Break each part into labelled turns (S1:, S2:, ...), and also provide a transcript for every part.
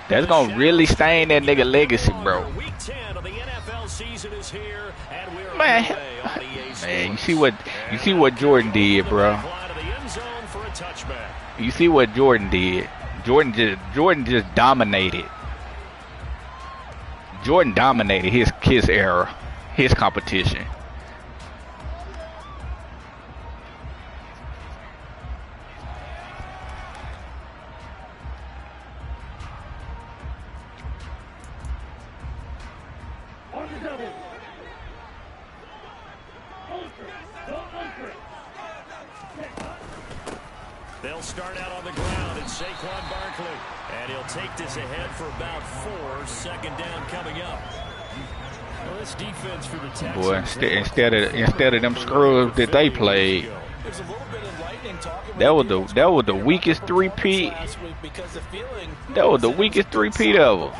S1: That's gonna really stain that nigga legacy, bro.
S2: Week 10 of the NFL season is here, and we're
S1: Man, you see what Jordan did, bro. You see what Jordan did. Jordan just dominated. Jordan dominated his era, his competition.
S2: They'll start out on the ground, and Saquon Barkley. And he'll take this ahead for about 4. Second down coming up. Well, this defense for the Texans.
S1: Boy, instead of them scrubs that they played, that was the weakest three-peat. That was the weakest three-peat ever.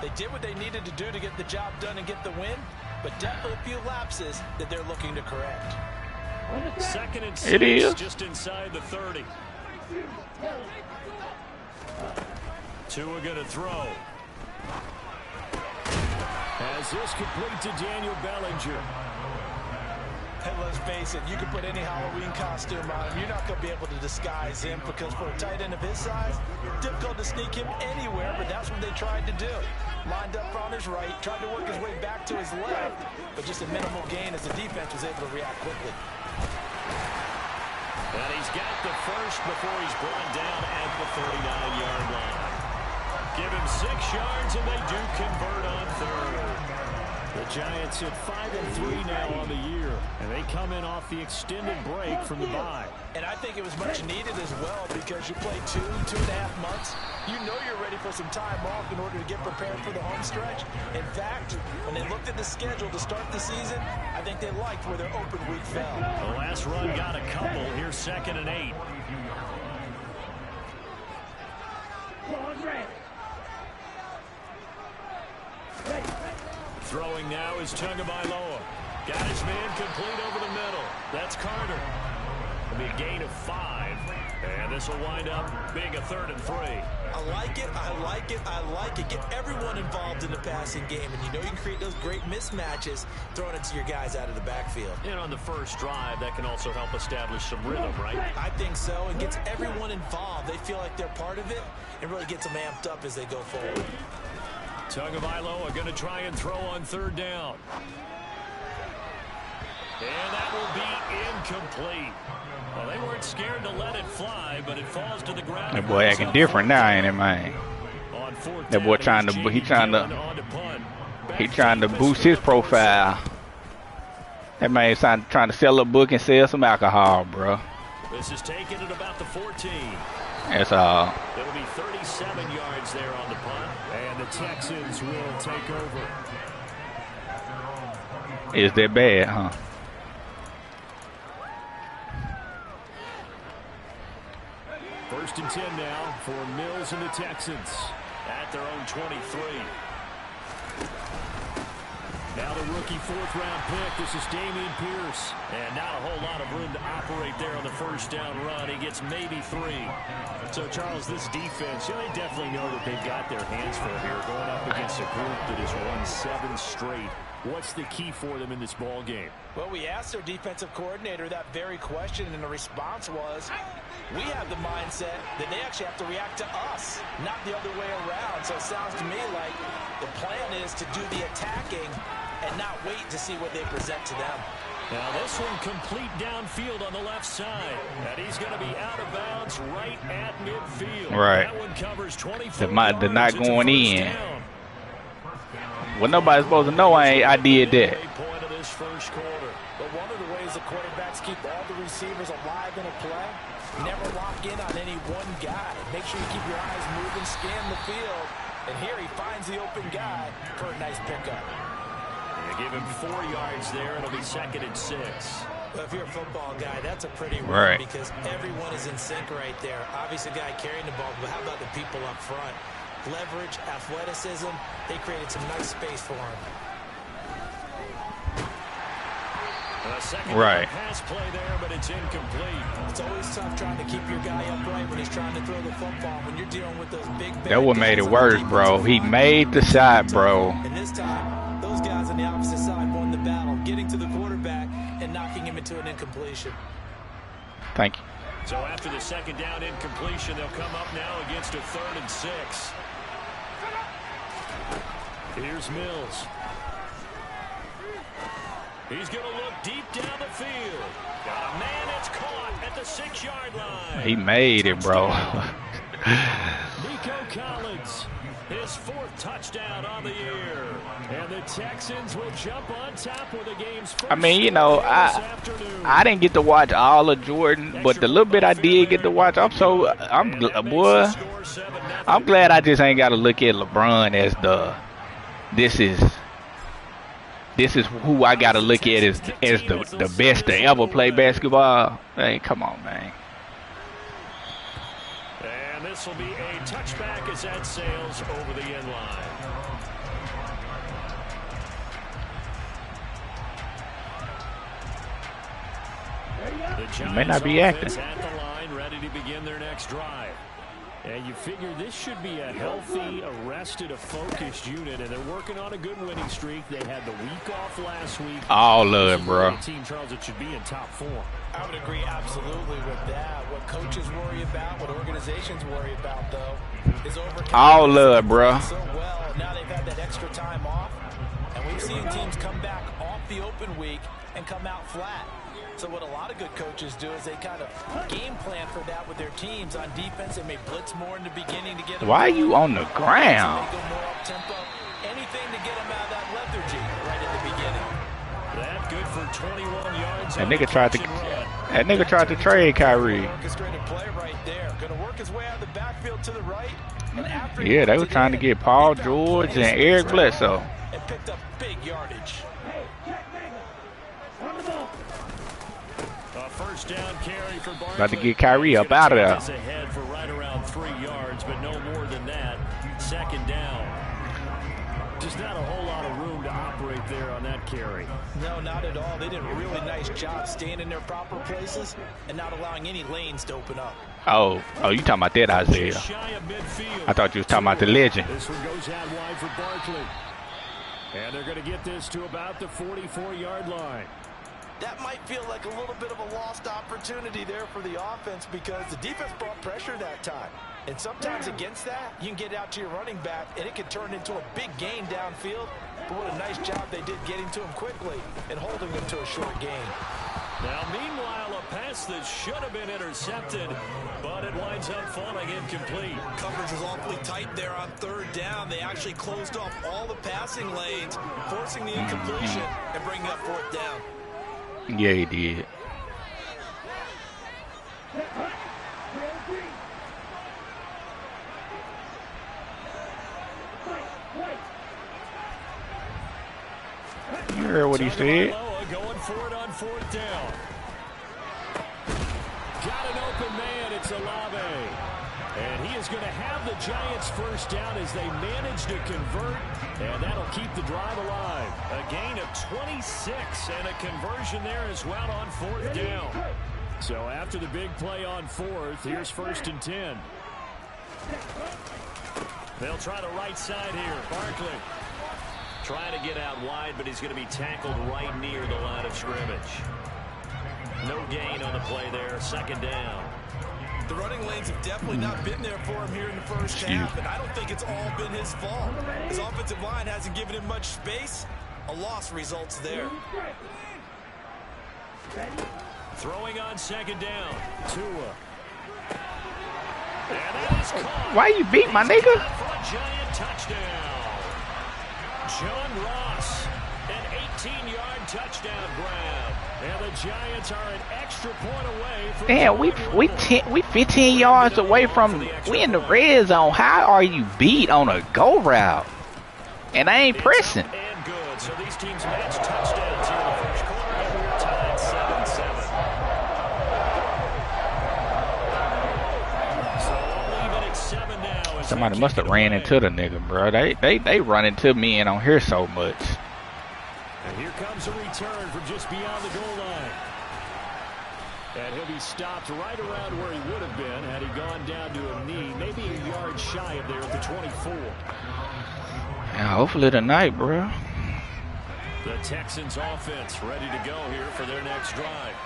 S3: They did what they needed to do to get the job done and get the win, but definitely a few lapses that they're looking to correct.
S2: Second and 6,
S1: it is
S2: just inside the 30. Tua gonna throw. As this complete to Daniel Bellinger.
S3: And let's face it, you can put any Halloween costume on him. You're not going to be able to disguise him because for a tight end of his size, difficult to sneak him anywhere, but that's what they tried to do. Lined up on his right, tried to work his way back to his left, but just a minimal gain as the defense was able to react quickly.
S2: And he's got the first before he's brought down at the 39-yard line. Give him 6 yards, and they do convert on third. The Giants hit 5-3 now on the year, and they come in off the extended break from the bye.
S3: And I think it was much needed as well because you play 2.5 months. You know you're ready for some time off in order to get prepared for the home stretch. In fact, when they looked at the schedule to start the season, I think they liked where their open week fell.
S2: The last run got a couple. Here's 2nd and 8. Throwing now is Tagovailoa. Got his man complete over the middle. That's Carter. It'll be a gain of 5. And this will wind up being a 3rd and 3.
S3: I like it. I like it. I like it. Get everyone involved in the passing game. And you know you can create those great mismatches throwing it to your guys out of the backfield.
S2: And on the first drive, that can also help establish some rhythm, right?
S3: I think so. It gets everyone involved. They feel like they're part of it and really gets them amped up as they go forward.
S2: Tagovailoa going to try and throw on 3rd down. And that will be incomplete. Well, they weren't scared to let it fly, but it falls to the ground.
S1: That boy acting different now, ain't it, man? That boy trying to boost his profile. That man trying to sell a book and sell some alcohol, bro.
S2: This is taken at about the 14.
S1: That's all.
S2: It'll be 37 yards there on the punt, and the Texans will take over.
S1: Is that bad, huh?
S2: First and 10 now for Mills and the Texans at their own 23. Now the rookie 4th-round pick. This is Dameon Pierce. And not a whole lot of room to operate there on the first down run. He gets maybe 3. So, Charles, this defense, they definitely know that they've got their hands full here going up against a group that has won 7 straight. What's the key for them in this ball game?
S3: Well, we asked their defensive coordinator that very question, and the response was, we have the mindset that they actually have to react to us, not the other way around. So it sounds to me like the plan is to do the attacking and not wait to see what they present to them.
S2: Now this one complete downfield on the left side. And he's going to be out of bounds right at midfield.
S1: Right.
S2: That one covers 24
S1: They're not going in. Well, nobody's supposed to know I did that.
S2: Point of this first quarter.
S3: But one of the ways the quarterbacks keep all the receivers alive in a play, never lock in on any one guy. Make sure you keep your eyes moving, scan the field. And here he finds the open guy for a nice pickup.
S2: They give him 4 yards there. It'll be 2nd and 6.
S3: Well, if you're a football guy, that's a pretty run
S1: right,
S3: because everyone is in sync right there. Obviously, the guy carrying the ball, but how about the people up front? Leverage, athleticism, they created some nice space for him.
S1: Right.
S2: Pass play there, but it's incomplete.
S3: It's always tough trying to keep your guy upright when he's trying to throw the football. When you're dealing with those big.
S1: That what made it worse, bro. He made the shot, bro.
S3: And this time, those guys on the opposite side won the battle, getting to the quarterback and knocking him into an incompletion.
S1: Thank you.
S2: So after the second down incompletion, they'll come up now against a 3rd and 6. Here's Mills. He's going to look deep down the field. Got a man that's caught at the 6-yard line.
S1: He made it, bro.
S2: Nico Collins, his 4th touchdown on the year. And the Texans will jump on top with the game's first.
S1: I mean, you know, I didn't get to watch all of Jordan, but the little bit I did get to watch, I'm glad I just ain't got to look at LeBron as this is who I got to look at as the best to ever play basketball. Hey, come on, man.
S2: And this will be a touchback as that sails over the end line.
S1: He may not be acting.
S2: At the line, ready to begin their next drive. And you figure this should be a healthy, arrested, a focused unit, and they're working on a good winning streak. They had the week off last week.
S1: All love, bro.
S2: Team Charles, it should be in top 4.
S3: I would agree absolutely with that. What coaches worry about, what organizations worry about, though, is overcoming.
S1: All love, bro.
S3: So well, now they've had that extra time off, and we've seen teams come back off the open week and come out flat. So what a lot of good coaches do is they kind of game plan for that with their teams. On defense, they may blitz more in the beginning to get them.
S1: Why are you on the ground?
S3: They go more up tempo. Anything to get them out of that lethargy right at the beginning.
S2: That good for 21 yards.
S1: That nigga tried to trade Kyrie.
S3: Orchestrated play right there. Going to work his way out of the backfield to the right. And after
S1: Yeah, they were trying to get Paul George and Eric Bledsoe.
S3: And picked up big yardage.
S2: First down carry for Barkley.
S1: About to get Kyrie up out of there.
S2: Ahead for right around 3 yards, but no more than that. Second down. Just not a whole lot of room to operate there on that carry.
S3: No, not at all. They did a really nice job staying in their proper places and not allowing any lanes to open up.
S1: Oh, you talking about that, Isaiah? I thought you was talking about the legend.
S2: This one goes out wide for Barkley. And they're going to get this to about the 44-yard line.
S3: That might feel like a little bit of a lost opportunity there for the offense because the defense brought pressure that time. And sometimes against that, you can get out to your running back, and it can turn into a big gain downfield. But what a nice job they did getting to him quickly and holding him to a short gain.
S2: Now, meanwhile, a pass that should have been intercepted, but it winds up falling incomplete.
S3: Coverage was awfully tight there on 3rd down. They actually closed off all the passing lanes, forcing the incompletion and bringing up 4th down.
S1: Yeah, he did. You heard what he said.
S2: Going for it on 4th down. Got an open man. It's Olave. And he is going to have the Giants first down as they manage to convert. And that'll keep the drive alive. A gain of 26 and a conversion there as well on 4th down. So after the big play on 4th, here's 1st and 10. They'll try the right side here. Barkley trying to get out wide, but he's going to be tackled right near the line of scrimmage. No gain on the play there. 2nd down.
S3: The running lanes have definitely not been there for him here in the first half, and I don't think it's all been his fault. His offensive line hasn't given him much space. A loss results there.
S2: Throwing on 2nd down. Tua. And that is caught.
S1: Why you beat my nigga?
S2: For a Giant touchdown. John Ross, an 18-yard touchdown grab. And the Giants are an extra point away from.
S1: Damn, we 15 yards away from we in the red zone. How are you beat on a go route? And I ain't pressing.
S2: And good. So these teams match touchdowns here in the first quarter, and we're tied 7-7. So we'll leave it at 7 now.
S1: Somebody must have ran into the nigga, bro. They run into me and on here so much.
S2: And here comes a return from just beyond the goal line. And he'll be stopped right around where he would have been had he gone down to a knee, maybe a yard shy of there at the 24.
S1: Yeah, hopefully tonight, bro.
S2: The Texans offense ready to go here for their next drive.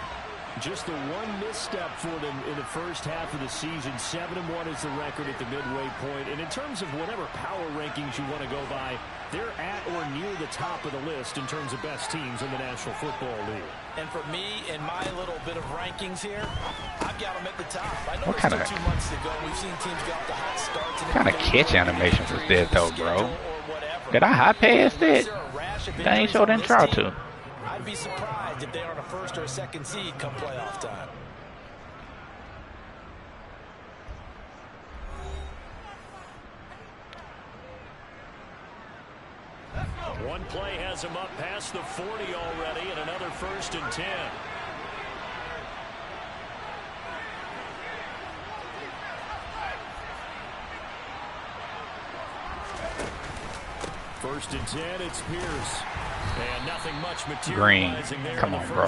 S2: Just the one misstep for them in the first half of the season. 7-1 is the record at the midway point. And in terms of whatever power rankings you want to go by, they're at or near the top of the list in terms of best teams in the National Football League.
S3: And for me, in my little bit of rankings here, I've got them at the top. I know
S1: what
S3: it's
S1: kind
S3: still 2 months to go. We've seen teams get off the hot starts.
S1: What kind of catch animations was that, though, bro? Did I high pass that? They ain't sure didn't try to.
S3: I'd be surprised if they aren't a first or a second seed come playoff time.
S2: One play has him up past the 40 already, and another 1st and 10. First and 10, it's Pierce. And nothing much materializing there.
S1: Come on, bro.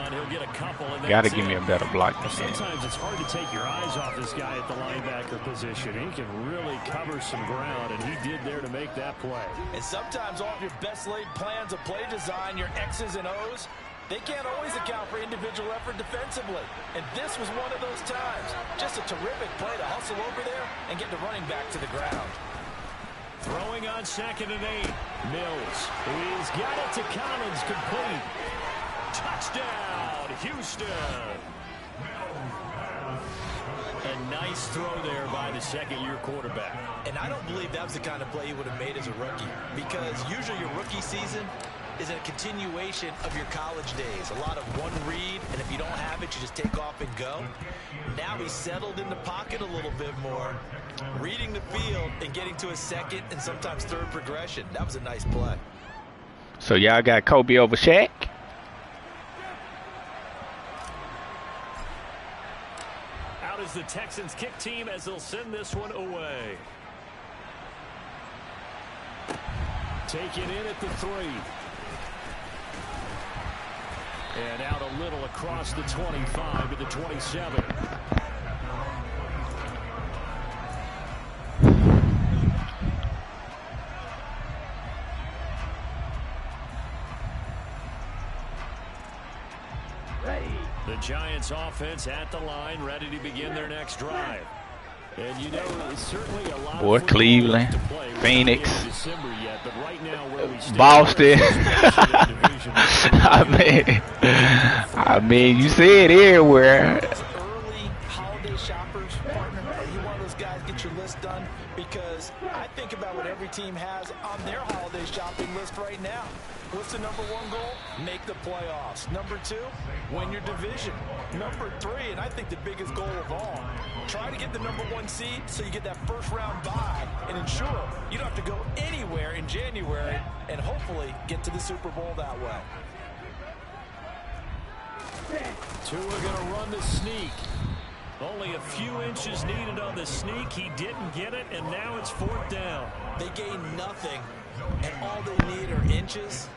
S2: He'll get a couple, and
S1: gotta give me a better block than that.
S2: Sometimes it's hard to take your eyes off this guy at the linebacker position. He can really cover some ground, and he did there to make that play.
S3: And sometimes off your best laid plans of play design, your X's and O's, they can't always account for individual effort defensively. And this was one of those times. Just a terrific play to hustle over there and get the running back to the ground.
S2: Throwing on 2nd and 8. Mills. He's got it to Collins, complete. Touchdown, Houston. A nice throw there by the second-year quarterback.
S3: And I don't believe that was the kind of play he would have made as a rookie, because usually your rookie season is a continuation of your college days. A lot of one read, and if you don't have it, you just take off and go. Now he's settled in the pocket a little bit more, reading the field and getting to a second and sometimes third progression. That was a nice play.
S1: So y'all got Kobe over Shaq?
S2: Out is the Texans kick team as they'll send this one away. Take it in at the 3. And out a little across the 25 to the 27. The Giants offense at the line, ready to begin their next drive. And you know, certainly a lot
S1: Boy,
S2: of
S1: Cleveland,
S2: to play.
S1: Phoenix,
S2: Yet, but right now where we stand,
S1: Boston. I mean, you see it everywhere.
S3: Early holiday shoppers, partner, are you one of those guys get your list done? Because I think about what every team has on their holiday shopping list right now. What's the number 1 goal? Make the playoffs. Number 2, win your division. Number 3, and I think the biggest goal of all, try to get the number 1 seed so you get that first round bye and ensure you don't have to go anywhere in January and hopefully get to the Super Bowl that way.
S2: Tua gonna run the sneak. Only a few inches needed on the sneak. He didn't get it, and now it's 4th down.
S3: They gain nothing, and all they need are inches.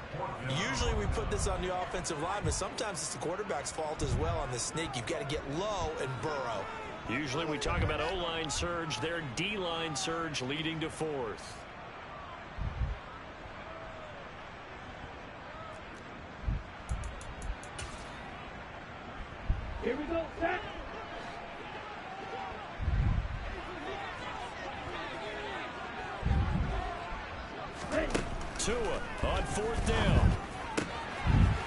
S3: Usually we put this on the offensive line, but sometimes it's the quarterback's fault as well on the sneak. You've got to get low and burrow.
S2: Usually we talk about O-line surge, their D-line surge leading to 4th.
S4: Here we go, set.
S2: Tua on 4th down.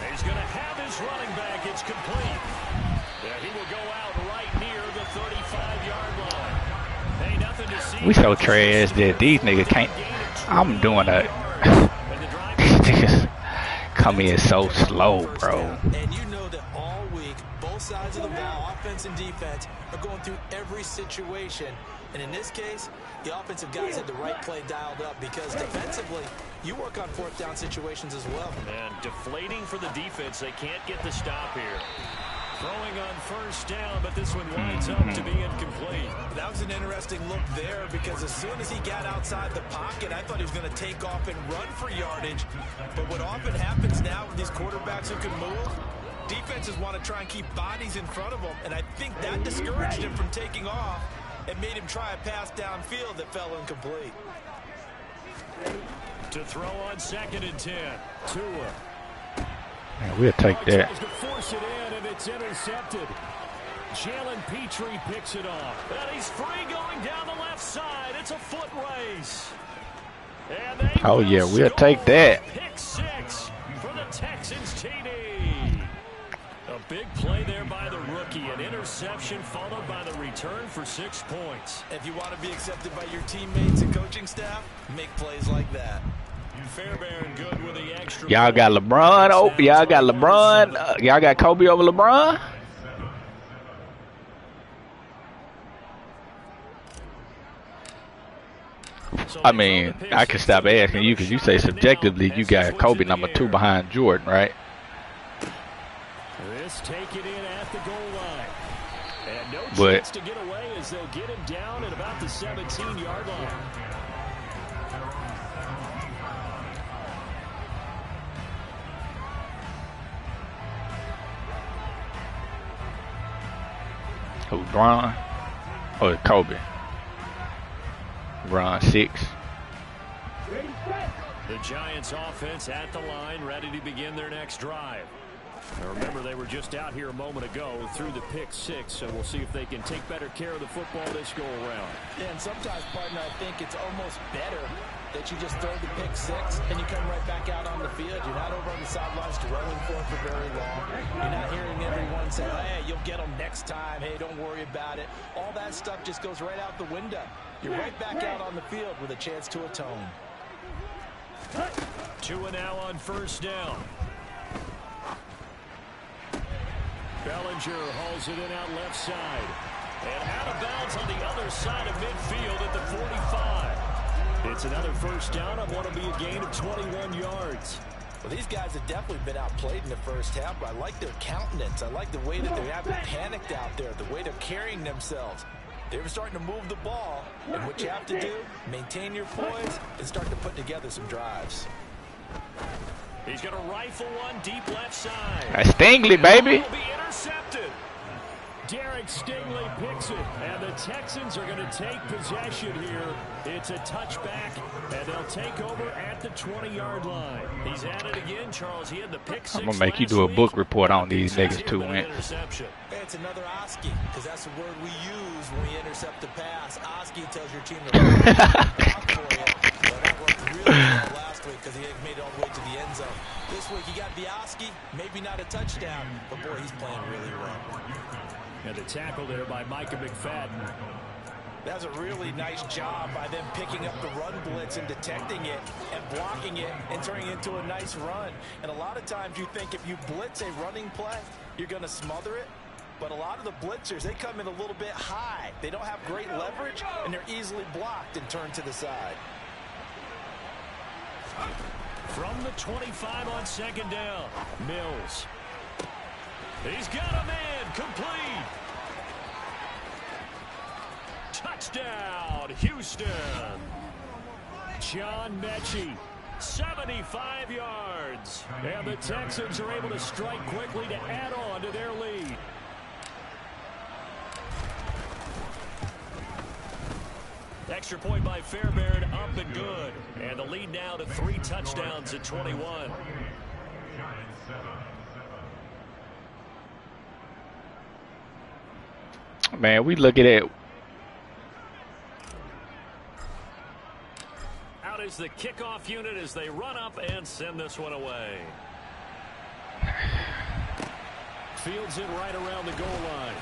S2: He's going to have his running back. It's complete. Yeah, he will go out right near the 35-yard line. Hey, nothing to see.
S1: We so trash that these niggas can't. I'm doing a. These niggas come in so slow, bro.
S3: And you know that all week, both sides of the ball, offense and defense, are going through every situation. And in this case, the offensive guys had the right play dialed up, because defensively, you work on 4th down situations as well.
S2: And deflating for the defense. They can't get the stop here. Throwing on first down, but this one winds up to be incomplete.
S3: That was an interesting look there because as soon as he got outside the pocket, I thought he was going to take off and run for yardage. But what often happens now with these quarterbacks who can move, defenses want to try and keep bodies in front of them, and I think that discouraged him from taking off and made him try a pass downfield that fell incomplete.
S2: To throw on 2nd and 10. Tua.
S1: Man, we'll take that.
S2: To force it in, and it's intercepted. Jalen Petrie picks it off. And he's free going down the left side. It's a foot race. And they
S1: Oh, yeah, we'll take that.
S2: Pick 6 for the Texans TD. A big play there by the rookie. An interception followed by the return for 6 points.
S3: If you want to be accepted by your teammates and coaching staff, make plays like that.
S2: Fairbairn good with the extra.
S1: Y'all got LeBron. Oh, y'all got LeBron. Y'all got Kobe over LeBron. I mean, I can stop asking you because you say subjectively you got Kobe #2 behind Jordan, right?
S2: This take it in at the goal line. And no
S1: But
S2: chance to get away as they'll get him down at about the 17-yard line.
S1: who, Bron? Oh, Kobe. Bron 6.
S2: The Giants offense at the line, ready to begin their next drive. Now remember, they were just out here a moment ago through the pick 6, so we'll see if they can take better care of the football this go around.
S3: Yeah, and sometimes, partner, I think it's almost better that you just throw the pick 6 and you come right back out on the field. You're not over on the sidelines dwelling for it for very long. You're not hearing everyone say, hey, you'll get them next time. Hey, don't worry about it. All that stuff just goes right out the window. You're right back out on the field with a chance to atone.
S2: Tua now on first down. Bellinger hauls it in out left side. And out of bounds on the other side of midfield at the 45. It's another first down on what will be a gain of 21 yards.
S3: Well, these guys have definitely been outplayed in the first half, but I like their countenance. I like the way that they haven't panicked out there, the way they're carrying themselves. They're starting to move the ball, and what you have to do, maintain your poise and start to put together some drives.
S2: He's going to rifle one deep left side.
S1: That's Stingley, baby.
S2: Will be intercepted. Derek Stingley picks it, and the Texans are going to take possession here. It's a touchback, and they'll take over at the 20-yard line. He's at it again, Charles. He had the pick 6.
S1: I'm gonna make you do a book report on these niggas too, man.
S3: Hey, it's another Oski, because that's the word we use when we intercept the pass. Oski tells your team to run for you. But that worked really well last week because he made it all the way to the end zone. This week he got the Oski, maybe not a touchdown, but boy, he's playing really well.
S2: And the tackle there by Micah McFadden.
S3: That's a really nice job by them picking up the run blitz and detecting it and blocking it and turning it into a nice run. And a lot of times you think if you blitz a running play, you're going to smother it. But a lot of the blitzers, they come in a little bit high. They don't have great leverage, and they're easily blocked and turned to the side.
S2: From the 25 on second down, Mills. He's got a man complete. Touchdown, Houston. John Mechie, 75 yards. And the Texans are able to strike quickly to add on to their lead. Extra point by Fairbairn, up and good. And the lead now to 3 touchdowns at 21.
S1: Man, we look at it.
S2: Out is the kickoff unit as they run up and send this one away. Fields it right around the goal line.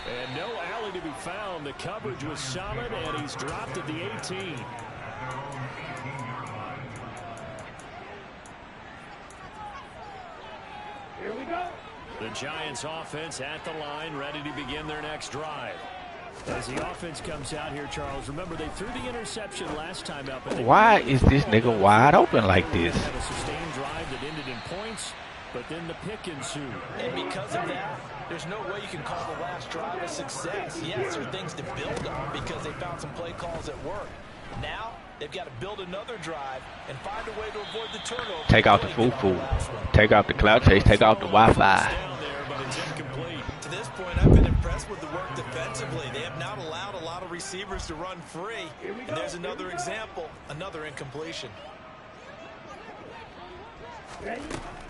S2: And no alley to be found. The coverage was solid, and he's dropped at the 18. Here we go. The Giants offense at the line, ready to begin their next drive. As the offense comes out here, Charles, remember they threw the interception last time up.
S1: Why is this nigga wide open like this?
S2: Had a sustained drive that ended in points. but then the pick ensued.
S3: And because of that, there's no way you can call the last drive a success. Yes, there are things to build on because they found some play calls that work. Now, they've got to build another drive and find a way to avoid the turnover.
S1: Take out the foo-foo. Take out the cloud chase. Take out the Wi-Fi.
S3: To this point, I've been impressed with the work defensively. They have not allowed a lot of receivers to run free. And there's another example, another incompletion.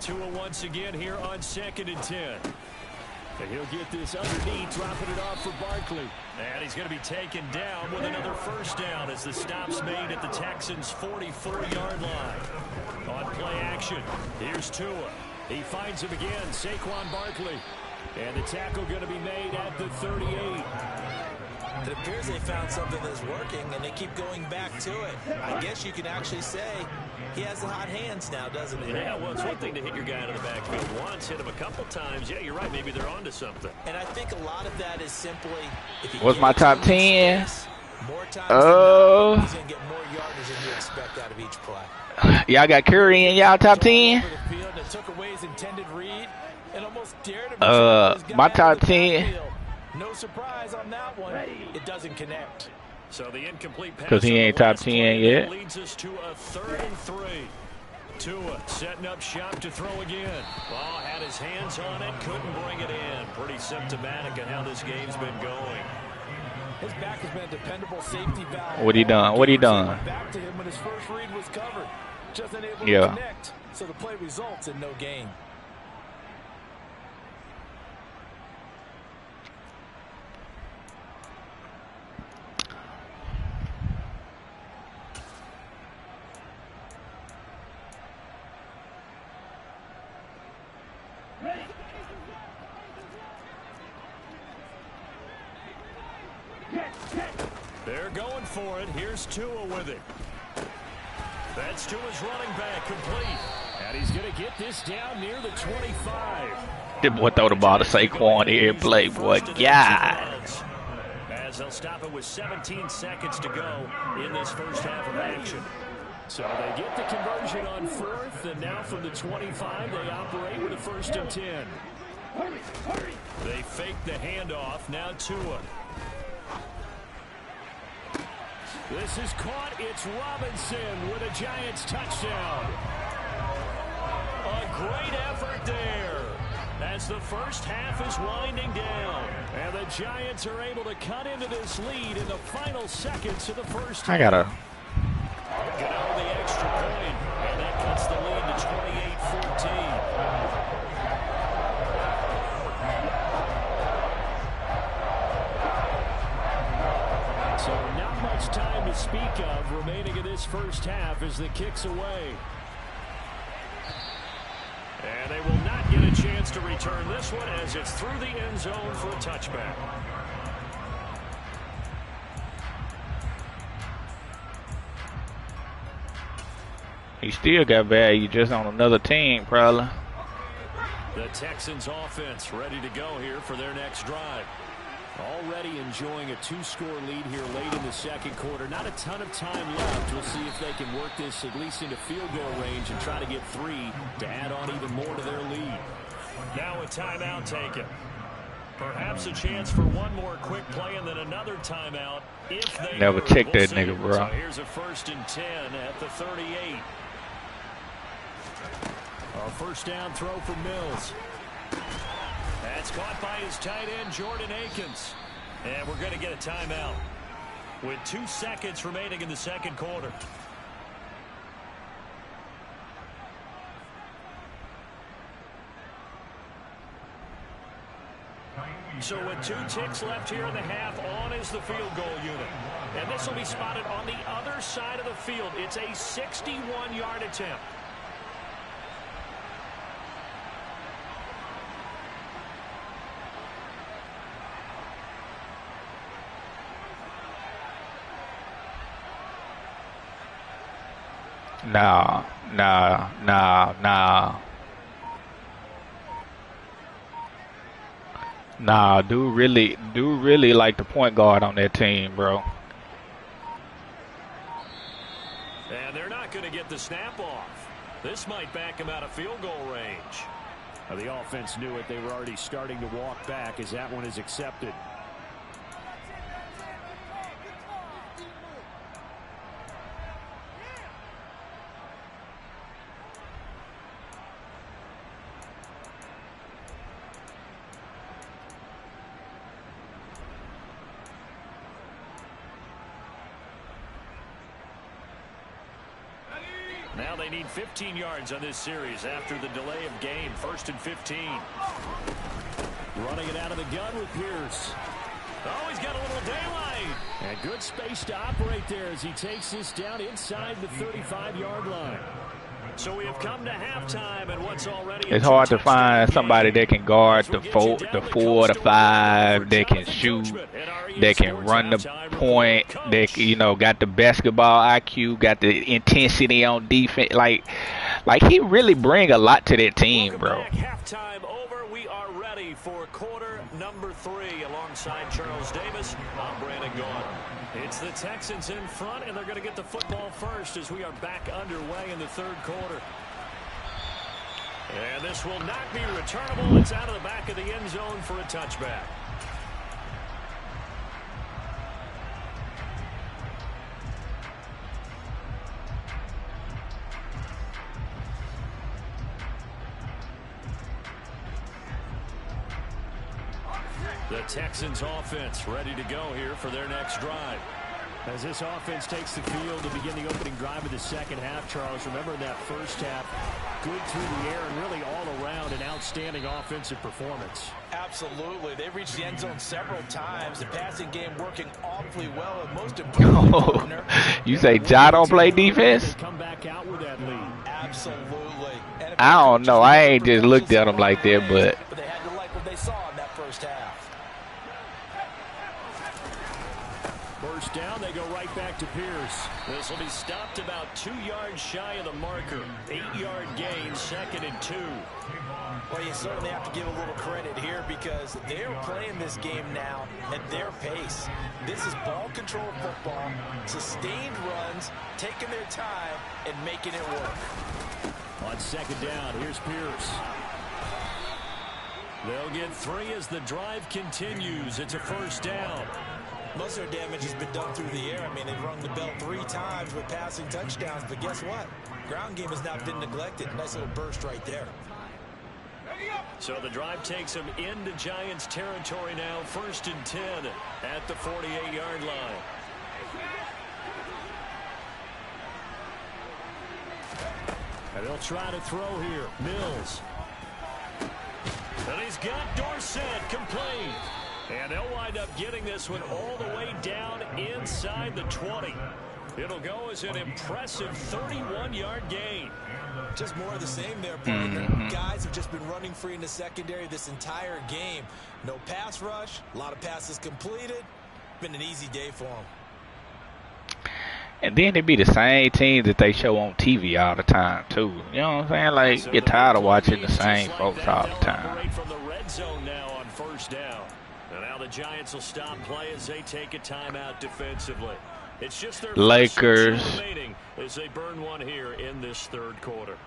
S2: Tua once again here on 2nd and 10. And he'll get this underneath, dropping it off for Barkley. And he's going to be taken down with another first down as the stop's made at the Texans' 44-yard line. On play action, here's Tua. He finds him again, Saquon Barkley. And the tackle going to be made at the 38.
S3: It appears they found something that's working, and they keep going back to it. I guess you can actually say he has the hot hands now, doesn't he?
S2: Yeah, well, it's one thing to hit your guy out of the backfield once, hit him a couple times. Yeah, you're right. Maybe they're onto something.
S3: And I think a lot of that is simply
S1: what's my top 10?
S3: More times than not, he's going to get more yardage than you expect out of each play.
S1: Y'all got Curry in y'all top 10? My top 10.
S3: No surprise on that one. It doesn't connect.
S2: So the incomplete pass
S1: because he ain't top 10 yet.
S2: Leads us to a 3rd and 3. Tua setting up shop to throw again. Ball had his hands on it, couldn't bring it in. Pretty symptomatic of how this game's been going.
S3: His back has been a dependable safety valve.
S1: What he done? What he done?
S3: Back to him when his first read was covered. Just unable to connect. So the play results in no gain.
S2: They're going for it. Here's Tua with it. That's Tua's running back complete. And he's going to get this down near the 25.
S1: That boy throw the ball to Saquon here and play, boy. God.
S2: As they'll stop it with 17 seconds to go in this first half of action. So they get the conversion on 4th, and now from the 25, they operate with a 1st and 10. They fake the handoff. Now Tua. This is caught. It's Robinson with a Giants touchdown. A great effort there as the first half is winding down. And the Giants are able to cut into this lead in the final seconds of the first half.
S1: I gotta.
S2: Get out the extra point, and that cuts the lead to 28-14. So not much time to speak of remaining in this first half as the kick's away. And they will not get a chance to return this one as it's through the end zone for a touchback.
S1: He still got value just on another team, probably.
S2: The Texans offense ready to go here for their next drive. Already enjoying a 2-score lead here late in the second quarter. Not a ton of time left. We'll see if they can work this at least into field goal range and try to get 3 to add on even more to their lead. Now a timeout taken. Perhaps a chance for one more quick play and then another timeout. If they
S1: never check that nigga, bro.
S2: So here's a 1st and 10 at the 38. A first down throw for Mills. That's caught by his tight end, Jordan Akins. And we're going to get a timeout with 2 seconds remaining in the second quarter. So with 2 ticks left here in the half, on is the field goal unit. And this will be spotted on the other side of the field. It's a 61-yard attempt.
S1: Nah. Nah, dude really like the point guard on that team, bro.
S2: And they're not going to get the snap off. This might back him out of field goal range. The offense knew it. They were already starting to walk back as that one is accepted. Now they need 15 yards on this series after the delay of game. 1st and 15. Running it out of the gun with Pierce. Oh, he's got a little daylight. And good space to operate there as he takes this down inside the 35-yard line. So we have come to halftime, and what's already
S1: it's hard to find somebody that can guard the 4, the 5, that can shoot, that can run the point, that got the basketball IQ, got the intensity on defense. Like he really bring a lot to that team, bro.
S2: Halftime over. We are ready for quarter number 3 alongside Charles Davis. I'm Brandon Gaudin. It's the Texans in front, and they're going to get the football first as we are back underway in the 3rd quarter. And this will not be returnable. It's out of the back of the end zone for a touchback. The Texans offense ready to go here for their next drive. As this offense takes the field to begin the opening drive of the second half, Charles, remember in that first half, good through the air and really all around an outstanding offensive performance.
S3: Absolutely. They reached the end zone several times. The passing game working awfully well. And most importantly,
S1: you say Ja don't play defense?
S2: Come back out with that lead.
S3: Absolutely.
S1: I don't know. I ain't just looked at them like that, but
S3: they had to like what they saw in that first half.
S2: First down, they go right back to Pierce. This will be stopped about 2 yards shy of the marker. 8-yard gain, 2nd and 2.
S3: Well, you certainly have to give a little credit here because they're playing this game now at their pace. This is ball control football, sustained runs, taking their time, and making it work.
S2: On 2nd down, here's Pierce. They'll get 3 as the drive continues. It's a 1st down.
S3: Most of their damage has been done through the air. I mean, they've rung the bell 3 times with passing touchdowns, but guess what? Ground game has not been neglected. Nice little burst right there.
S2: So the drive takes them into Giants territory now. 1st and 10 at the 48-yard line. And they'll try to throw here. Mills. And he's got Dorsett complete. And they'll wind up getting this one all the way down inside the 20. It'll go as an impressive 31-yard gain.
S3: Just more of the same there, partner. Guys have just been running free in the secondary this entire game. No pass rush, a lot of passes completed. Been an easy day for them.
S1: and then it be the same teams that they show on TV all the time too. You know what I'm saying? Like, get tired of watching the same folks all the time.
S2: From the red zone now on 1st down. And now the Giants will stop play as they take a timeout defensively. It's just their
S1: Lakers
S2: remaining as they burn one here in this 3rd quarter.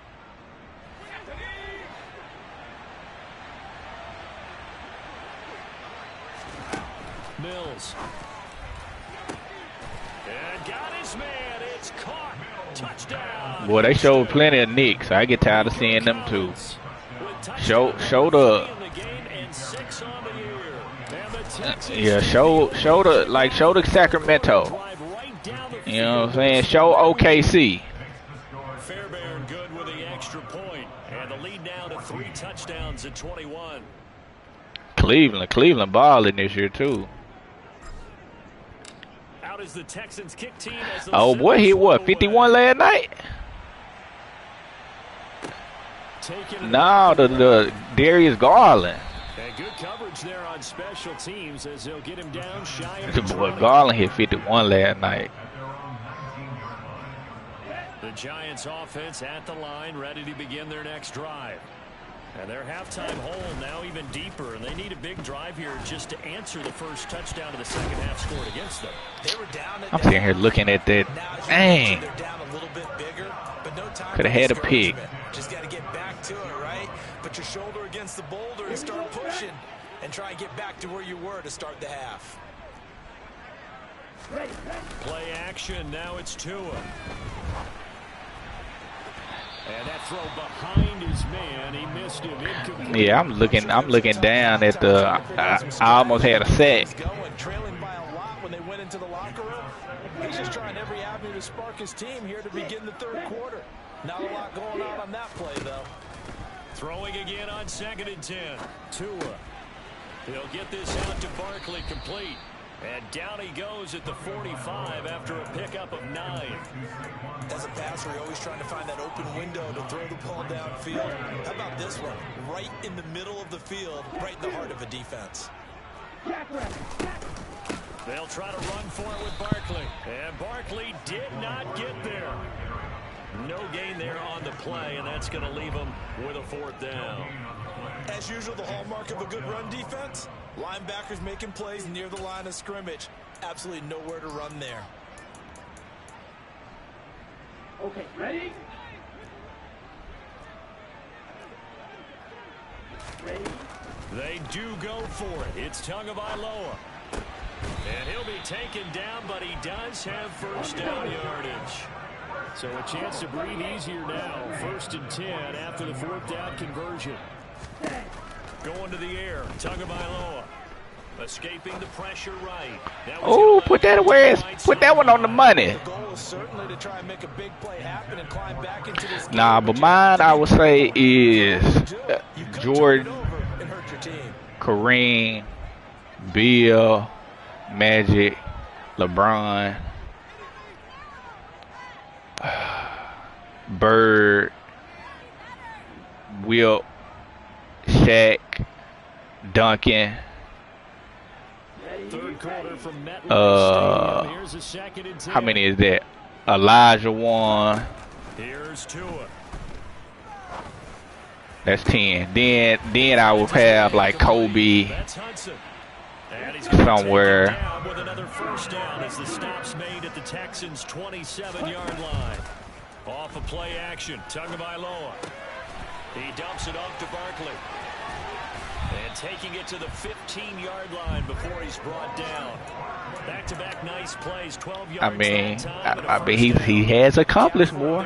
S2: Mills. And got his man. It's caught. Touchdown.
S1: Boy, they showed plenty of nicks. I get tired of seeing them too. Showed up. Yeah, show the Sacramento. You know what I'm saying? Show OKC.
S2: Fairbairn good with the extra point, and the lead now to 3 touchdowns at 21.
S1: Cleveland balling this year too.
S2: Out is the Texans kick team.
S1: Oh boy, he what 51 last night? No, the Darius Garland.
S2: And good coverage there on special teams as they'll get him down shy of the
S1: boy Garland hit 51 last night.
S2: The Giants offense at the line, ready to begin their next drive. And their halftime hole now even deeper, and they need a big drive here just to answer the first touchdown of the second half scored against them.
S3: They were down
S1: I'm sitting here looking at that. Dang.
S3: They're down a little bit bigger, but no time
S1: could have had a pick.
S3: Just got to get back to it, right? But Put your shoulder against the boulder and start pushing and try and get back to where you were to start the half.
S2: Play action. Now it's Tua. And that throw behind his man. He missed him. Incomplete.
S1: Yeah, I'm looking down at the. I almost had a sack.
S3: Trailing by a lot when they went into the locker room. He's just trying every avenue to spark his team here to begin the third quarter. Not a lot going on that play, though.
S2: Throwing again on 2nd and 10. Tua. He'll get this out to Barkley, complete. And down he goes at the 45 after a pickup of 9.
S3: As a passer, you're always trying to find that open window to throw the ball downfield. How about this one? Right in the middle of the field, right in the heart of a defense.
S2: They'll try to run for it with Barkley. And Barkley did not get there. No gain there on the play, and that's going to leave him with a 4th down.
S3: As usual, the hallmark of a good run defense, linebackers making plays near the line of scrimmage. Absolutely nowhere to run there.
S4: Okay, ready?
S2: They do go for it. It's Tagovailoa. And he'll be taken down, but he does have 1st down yardage. So a chance to breathe easier now. 1st and 10 after the 4th down conversion. Going to the air. Tagovailoa. Escaping the pressure right.
S1: Oh, put that away. Put that one on the money.
S3: The goal is certainly to try and make a big play happen and climb back into this game.
S1: Nah, but mine I would say is Jordan, Kareem, Bill, Magic, LeBron, Bird, Wilt, Shaq, Duncan.
S2: Third quarter from MetLife Stadium. Here's a 2nd and 10.
S1: How many is that? Elijah one.
S2: Here's Tua.
S1: That's 10. Then I would have like Kobe somewhere.
S2: Down with another 1st down as the stop's made at the Texans' 27-yard line. Off of play action, Tagovailoa. He dumps it off to Barkley. And taking it to the 15-yard line before he's brought down. Back-to-back nice plays, 12 yards.
S1: I mean, he has accomplished more.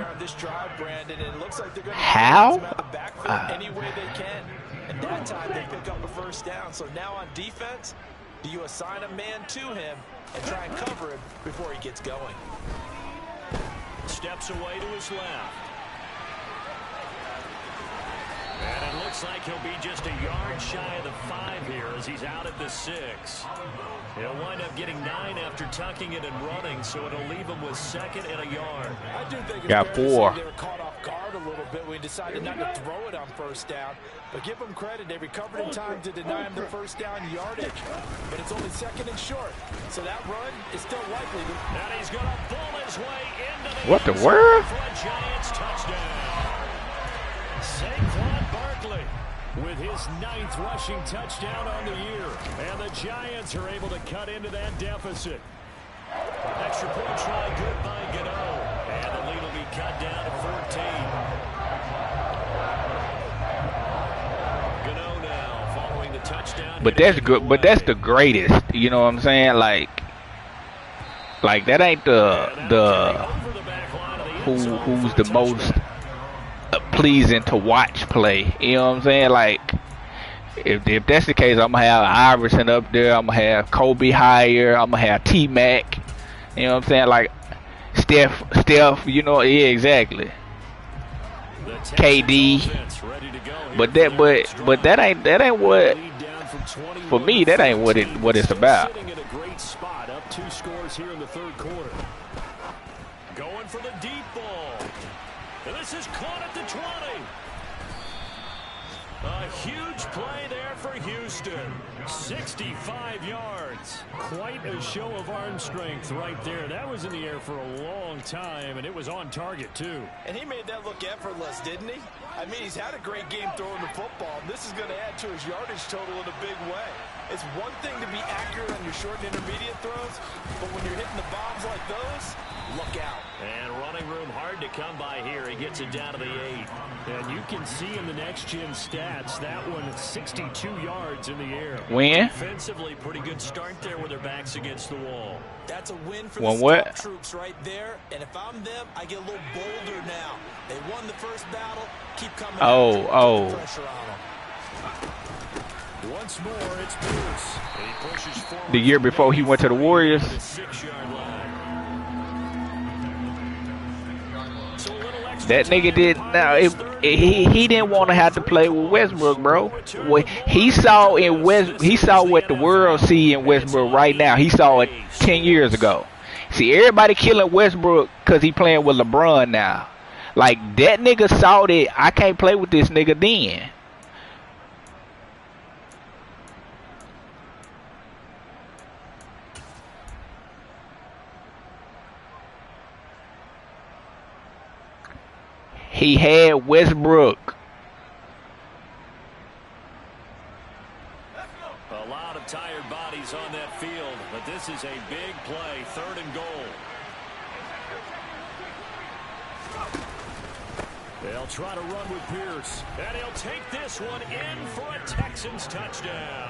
S1: How?
S3: Any way they can. And that time they pick up a 1st down. So now on defense, do you assign a man to him and try and cover him before he gets going?
S2: Steps away to his left. And it looks like he'll be just a yard shy of the 5 here as he's out at the 6. He'll wind up getting 9 after tucking it and running, so it'll leave him with 2nd and a yard.
S3: I do think
S1: got 4.
S3: They were caught off guard a little bit when he decided not to throw it on 1st down. But give them credit, they recovered in time to deny him the 1st down yardage. But it's only 2nd and short, so that run is still likely.
S2: And he's going to bull his way into the
S1: What the world?
S2: for a Giants touchdown. Saquon Barkley with his 9th rushing touchdown on the year. And the Giants are able to cut into that deficit. Extra point try good by Gano. And the lead will be cut down to 14. Gano now following the touchdown.
S1: But that's good. But that's the greatest. You know what I'm saying? Like that ain't the who's the most pleasing to watch play. You know what I'm saying? Like if that's the case, I'm gonna have Iverson up there. I'm gonna have Kobe higher. I'm gonna have T-Mac. You know what I'm saying? Like Steph. You know? Yeah, exactly. KD. But that ain't what. For me, that ain't what it's about.
S2: Sitting in a great spot, up 2 scores here in the 3rd quarter. Going for the deep ball. And this is caught at the 20. A huge play there for Houston. 65 yards. Quite a show of arm strength right there. That was in the air for a long time, and it was on target, too.
S3: And he made that look effortless, didn't he? I mean, he's had a great game throwing the football. This is going to add to his yardage total in a big way. It's one thing to be accurate on your short and intermediate throws, but when you're hitting the bombs like those, look out.
S2: And running room hard to come by here. He gets it down to the 8. And you can see in the next-gen stats, that one at 62 yards in the air.
S1: Win.
S2: Defensively, pretty good start there with their backs against the wall.
S3: That's a win for
S1: One
S3: the
S1: what?
S3: troops right there. And if I'm them, I get a little bolder now. They won the first battle. Keep coming.
S1: Oh.
S3: Pressure on them.
S2: Once more, it's Pierce. And he pushes forward.
S1: The year before he went to the Warriors.
S2: The 6-yard line. So a little extra
S1: That nigga did. Now he didn't want to have to play with Westbrook, bro. He saw what the world see in Westbrook right now. He saw it 10 years ago. See, everybody killing Westbrook because he playing with LeBron now. Like, that nigga saw that I can't play with this nigga then. He had Westbrook.
S2: A lot of tired bodies on that field, but this is a big play, 3rd and goal. They'll try to run with Pierce, and he'll take this one in for a Texans touchdown.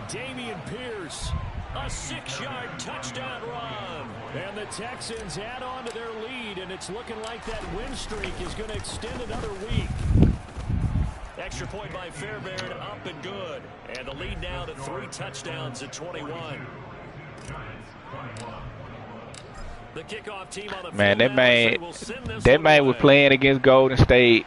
S2: Damian Pierce, a 6-yard touchdown run. And the Texans add on to their lead, and it's looking like that win streak is going to extend another week. Extra point by Fairbairn, up and good. And the lead now to 3 touchdowns at 21. The kickoff team on the
S1: Man, that man was playing against Golden State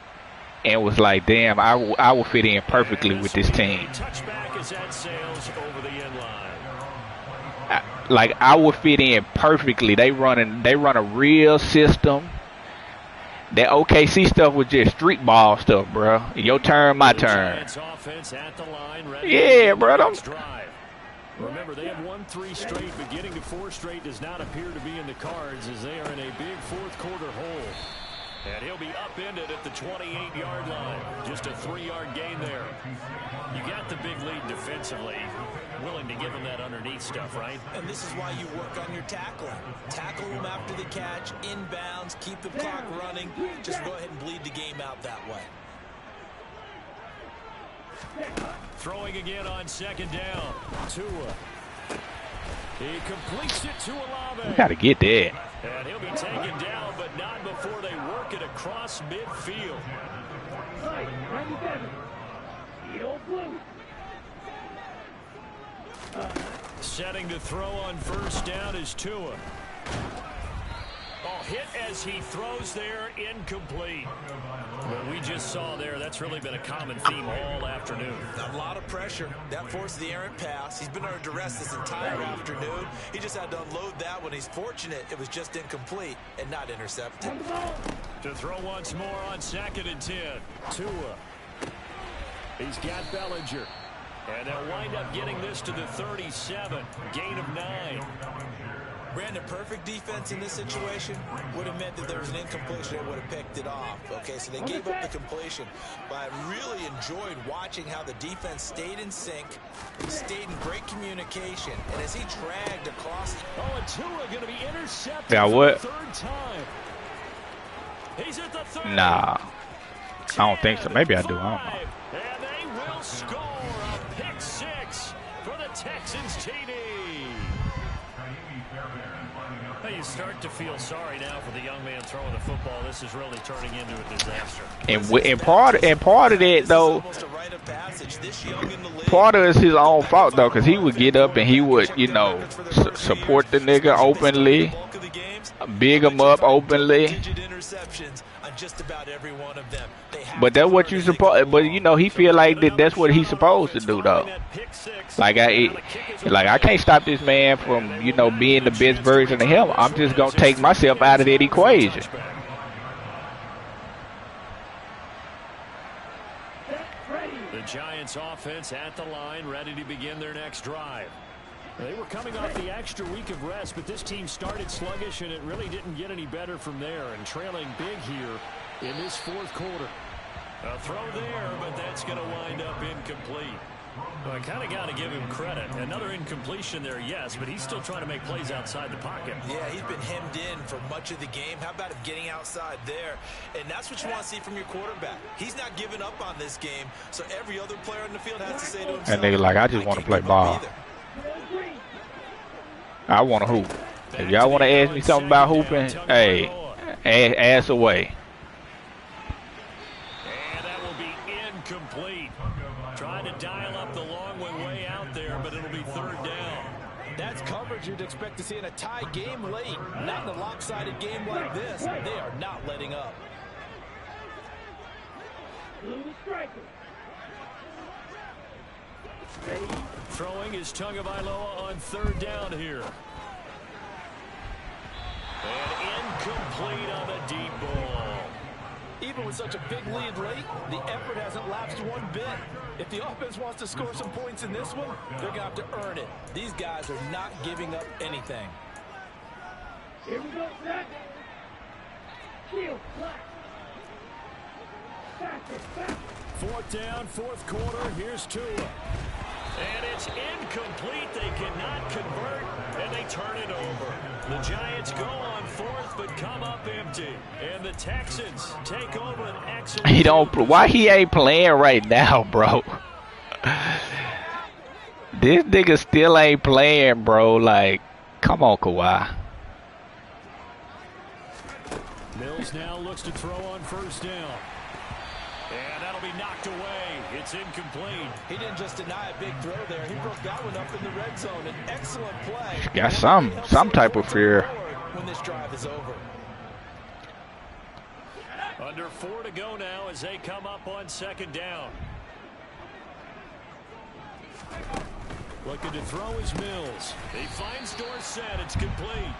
S1: and was like, damn, I will fit in perfectly with this team.
S2: Touchback is at Sales over the end line.
S1: Like, I would fit in perfectly. They run a real system. That OKC stuff was just street ball stuff, bro. Your turn, my turn. Yeah, bro.
S2: Remember, they have won 3 straight, but getting to 4 straight does not appear to be in the cards as they are in a big 4th quarter hole. And he'll be upended at the 28-yard line. Just a 3-yard gain there. You got the big lead defensively. Willing to give him that underneath stuff, right?
S3: And this is why you work on your tackling. Tackle him after the catch, inbounds, keep the clock running. Just go ahead and bleed the game out that way.
S2: Throwing again on 2nd down. Tua. He completes it to Olave.
S1: You gotta get that.
S2: And he'll be taken down, but not before they work it across midfield. Setting to throw on 1st down is Tua. Hit as he throws there, incomplete. What we just saw there, that's really been a common theme all afternoon.
S3: A lot of pressure. That forced the errant pass. He's been under duress this entire afternoon. He just had to unload that one. He's fortunate it was just incomplete and not intercepted.
S2: To throw once more on 2nd and 10. Tua. He's got Bellinger. And they'll wind up getting this to the 37. Gain of 9.
S3: Brandon, perfect defense in this situation would have meant that there was an incompletion and would have picked it off. Okay, so they gave up the completion. But I really enjoyed watching how the defense stayed in sync, stayed in great communication, and as he dragged across.
S2: Oh, and Tua going to be intercepted
S1: yeah, what?
S2: for the 3rd time. He's at the 3rd.
S1: Nah, I don't think so. Maybe I do. I don't know.
S2: And they will score a pick 6 for the Texans TD. You start to feel sorry now for the young man throwing the football. This is really turning into a disaster.
S1: And part of that though, part of it's his own fault though, because he would get up and he would, you know, support the nigga openly, big him up openly. But that's what you supposed. But you know, he feel like that's what he's supposed to do though. Like I can't stop this man from, you know, being the best version of him. I'm just gonna take myself out of that equation.
S2: The Giants offense at the line, ready to begin their next drive. They were coming off the extra week of rest, but this team started sluggish, and it really didn't get any better from there. And trailing big here in this 4th quarter. A throw there, but that's going to wind up incomplete. Well, I kind of got to give him credit. Another incompletion there, yes, but he's still trying to make plays outside the pocket.
S3: Yeah, he's been hemmed in for much of the game. How about him getting outside there? And that's what you want to see from your quarterback. He's not giving up on this game, so every other player on the field has to say to himself,
S1: And nigga like, I just want to play ball. I want to hoop. If y'all want to ask me something about hooping, hey, ask away.
S2: And that will be incomplete. Trying to dial up the long way out there, but it'll be third down.
S3: That's coverage you'd expect to see in a tie game late. Not in a lopsided game like this. They are not letting up.
S2: Throwing his Tagovailoa on third down here. And incomplete on the deep ball.
S3: Even with such a big lead late, the effort hasn't lapsed one bit. If the offense wants to score some points in this one, they're going to have to earn it. These guys are not giving up anything.
S4: Here we go, set. Shield, back.
S2: Fourth down, fourth quarter. Here's Tua. And it's incomplete. They cannot convert, and they turn it over. The Giants go on fourth, but come up empty. And the Texans take over an excellent...
S1: He don't. Why he ain't playing right now, bro? This nigga still ain't playing, bro. Like, come on, Kawhi.
S2: Mills now looks to throw on first down. And that'll be knocked away. It's incomplete.
S3: He didn't just deny a big throw there. He broke that one up in the red zone. An excellent play.
S1: Got some type of fear.
S3: When this drive is over.
S2: Under 4 to go now as they come up on second down. Looking to throw is Mills. He finds Dorsett. It's complete.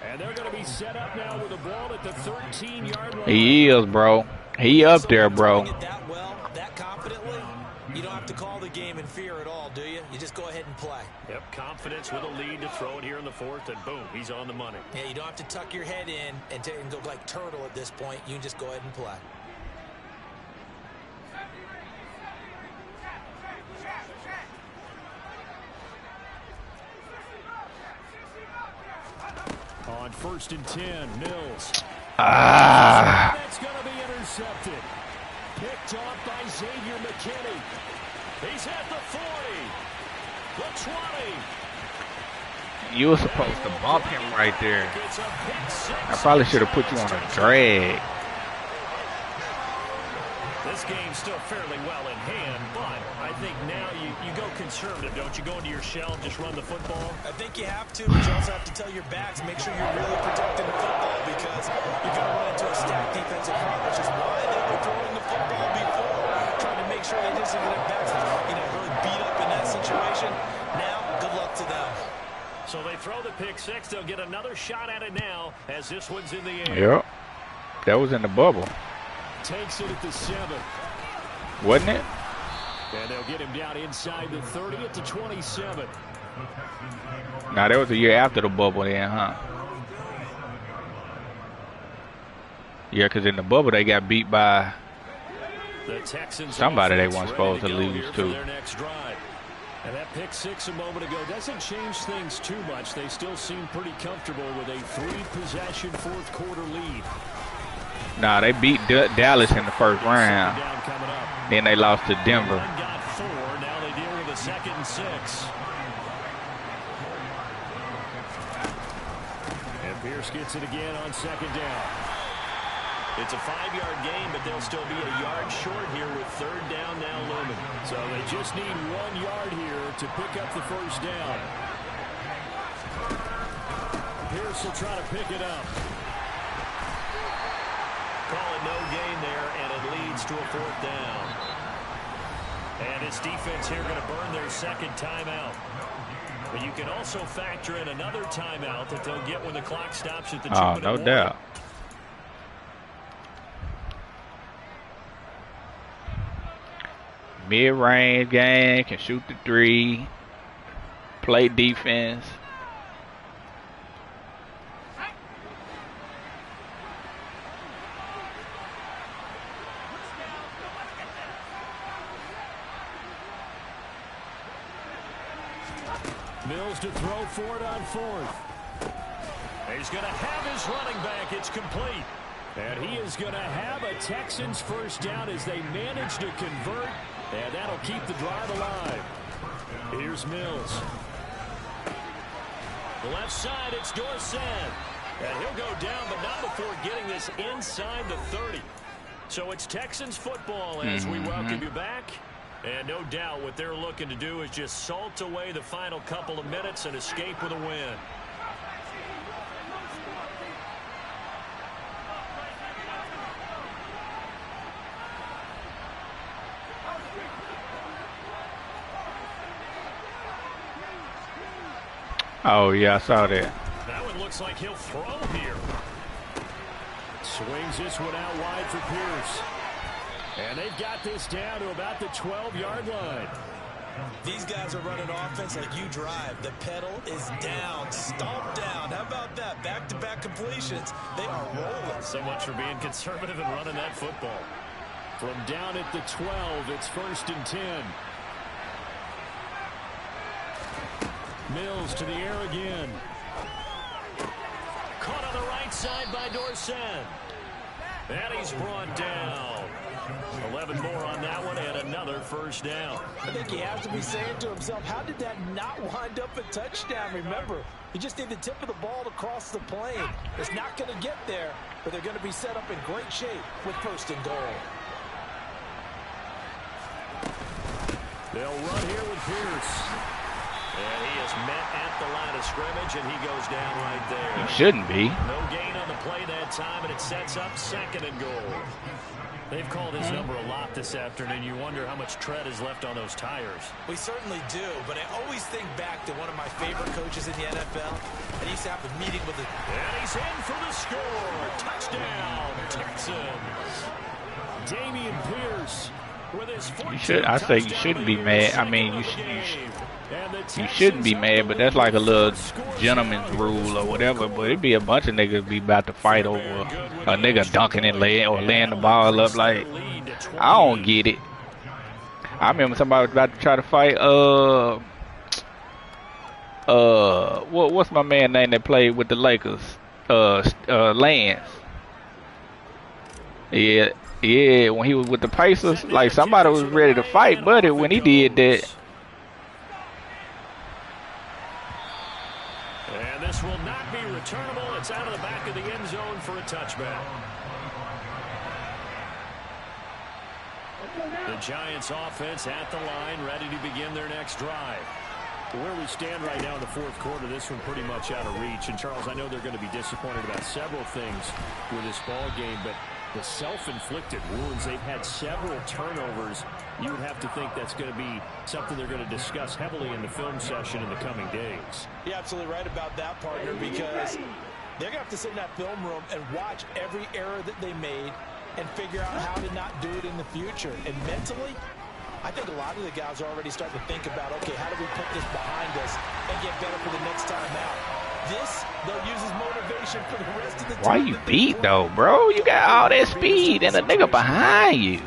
S2: And they're going to be set up now with the ball at the 13-yard line.
S1: He is, bro. He up there, bro.
S3: That well, that confidently, you don't have to call the game in fear at all, do you? You just go ahead and play.
S2: Yep, confidence with a lead to throw it here in the fourth, and boom, he's on the money.
S3: Yeah, you don't have to tuck your head in and go like turtle at this point. You can just go ahead and play.
S2: On first and 10, Mills. That's going to be intercepted. Picked off by Xavier McKinney. He's at the 40. The 20.
S1: You were supposed to bump him right there. I probably should have put you on a drag.
S2: This game's still fairly well in hand, but I think now you go conservative, don't you? Go into your shell and just run the football?
S3: I think you have to, but you also have to tell your backs, make sure you're really protecting the football because you're going to run into a stacked defensive front, which is why they were throwing the football before, trying to make sure they didn't get their backs, really beat up in that situation. Now, good luck to them.
S2: So they throw the pick six. They'll get another shot at it now as this one's in the air.
S1: Yep. That was in the bubble.
S2: Takes it at the 7.
S1: Wasn't it?
S2: And they'll get him down inside the 30 at the 27.
S1: Nah, that was a year after the bubble then, huh? Yeah, because in the bubble they got beat by
S2: the Texans
S1: somebody they weren't supposed to lose to.
S2: Their next drive. And that pick six a moment ago doesn't change things too much. They still seem pretty comfortable with a 3-possession fourth quarter lead.
S1: Nah, they beat Dallas in the first round. Then they lost to Denver.
S2: Got 4. Now they deal with a 2nd and 6. And Pierce gets it again on second down. It's a 5-yard gain, but they'll still be a yard short here with third down now looming. So they just need 1 yard here to pick up the first down. Pierce will try to pick it up. Call it no gain there, and it leads to a 4th down. And his defense here going to burn their second timeout. But you can also factor in another timeout that they'll get when the clock stops at the 2-minute
S1: no
S2: warning.
S1: doubt. Mid-range game, can shoot the 3, play defense.
S2: Mills to throw for it on fourth. He's going to have his running back. It's complete. And he is going to have a Texans first down as they manage to convert. And that'll keep the drive alive. Here's Mills. The left side, it's Dorsett. And he'll go down, but not before getting this inside the 30. So it's Texans football as we welcome you back. And no doubt what they're looking to do is just salt away the final couple of minutes and escape with a win.
S1: Oh, yeah, I saw that.
S2: That one looks like he'll throw here. Swings this one out wide for Pierce. And they've got this down to about the 12-yard line.
S3: These guys are running offense like you drive. The pedal is down, stomp down. How about that? Back-to-back completions. They are rolling.
S2: So much for being conservative and running that football. From down at the 12, it's 1st and 10. Mills to the air again. Caught on the right side by Dorsett. And he's brought down. 11 more on that one and another first down.
S3: I think he has to be saying to himself, how did that not wind up a touchdown? Remember, he just need the tip of the ball to cross the plane. It's not going to get there, but they're going to be set up in great shape with 1st and goal.
S2: They'll run here with Pierce. And he is met at the line of scrimmage, and he goes down right there.
S1: You shouldn't be.
S2: No gain on the play that time, and it sets up 2nd and goal. They've called his number a lot this afternoon. You wonder how much tread is left on those tires.
S3: We certainly do, but I always think back to one of my favorite coaches in the NFL, and he used to have a meeting with the...
S2: And he's in for the score. Touchdown, Texans. Dameon Pierce with his 14th
S1: I say you shouldn't be mad. I mean, you shouldn't be mad, but that's like a little gentleman's rule or whatever. But it'd be a bunch of niggas be about to fight over a nigga dunking and laying the ball up. Like, I don't get it. I remember somebody was about to try to fight. What's my man name that played with the Lakers? Lance. Yeah. When he was with the Pacers, like somebody was ready to fight Buddy when he did that.
S2: This will not be returnable. It's out of the back of the end zone for a touchback. The Giants offense at the line, ready to begin their next drive. Where we stand right now in the 4th quarter, this one pretty much out of reach. And Charles, I know they're going to be disappointed about several things with this ball game, but the self-inflicted wounds, they've had several turnovers. You would have to think that's going to be something they're going to discuss heavily in the film session in the coming days.
S3: You're absolutely right about that, partner, because they're going to have to sit in that film room and watch every error that they made and figure out how to not do it in the future. And mentally, I think a lot of the guys are already starting to think about, okay, how do we put this behind us and get better for the next time out? This, they'll use as motivation for the rest of the time.
S1: Why you beat, though, bro? You got all that speed and a nigga behind you.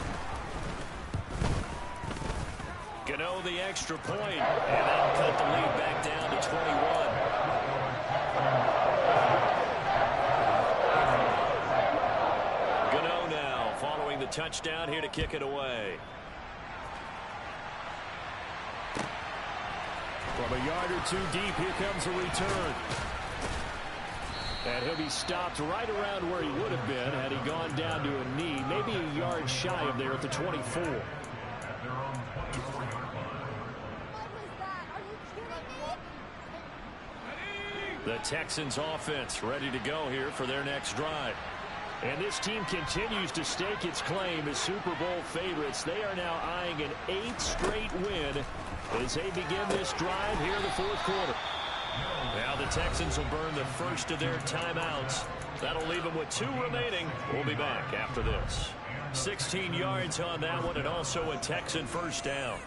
S2: Gano the extra point, and that'll cut the lead back down to 21. Gano now following the touchdown here to kick it away. From a yard or two deep, here comes a return. And he'll be stopped right around where he would have been had he gone down to a knee, maybe a yard shy of there at the 24. The Texans offense ready to go here for their next drive. And this team continues to stake its claim as Super Bowl favorites. They are now eyeing an 8th straight win as they begin this drive here in the 4th quarter. Now the Texans will burn the first of their timeouts. That'll leave them with 2 remaining. We'll be back after this. 16 yards on that one, and also a Texan first down.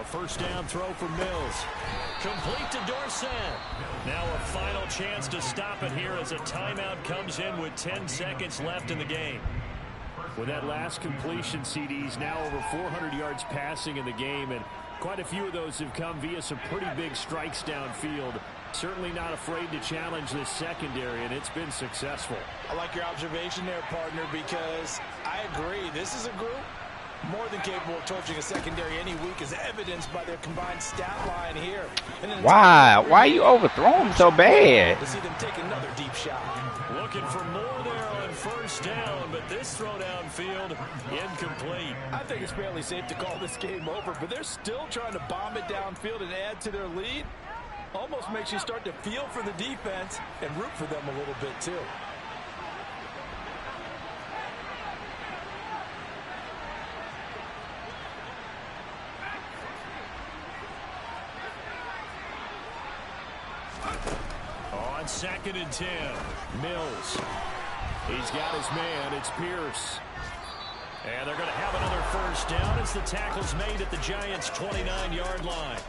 S2: first down throw for Mills. Complete to Dorsett. Now a final chance to stop it here as a timeout comes in with 10 seconds left in the game. With that last completion, CD's now over 400 yards passing in the game, and quite a few of those have come via some pretty big strikes downfield. Certainly not afraid to challenge this secondary, and it's been successful.
S3: I like your observation there, partner, because I agree. This is a group more than capable of torching a secondary any week, as evidenced by their combined stat line here.
S1: Why are you overthrowing so bad?
S3: To see them take another deep shot.
S2: Looking for more there on first down, but this throw downfield incomplete.
S3: I think it's fairly safe to call this game over, but they're still trying to bomb it downfield and add to their lead. Almost makes you start to feel for the defense and root for them a little bit too.
S2: On 2nd and 10, Mills. He's got his man. It's Pierce. And they're going to have another first down as the tackle's made at the Giants' 29-yard line.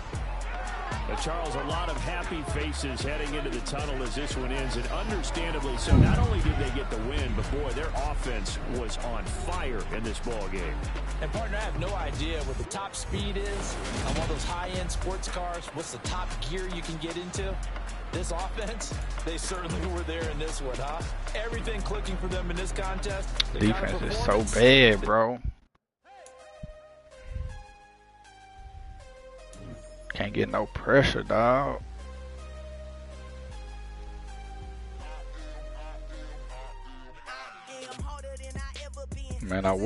S2: But Charles, a lot of happy faces heading into the tunnel as this one ends, and understandably so. Not only did they get the win, but boy, their offense was on fire in this ball game.
S3: And partner, I have no idea what the top speed is on one of those high-end sports cars. What's the top gear you can get into? This offense, they certainly were there in this one, huh? Everything clicking for them in this contest.
S1: The defense is so bad, bro. Can't get no pressure, dog. Man, I would.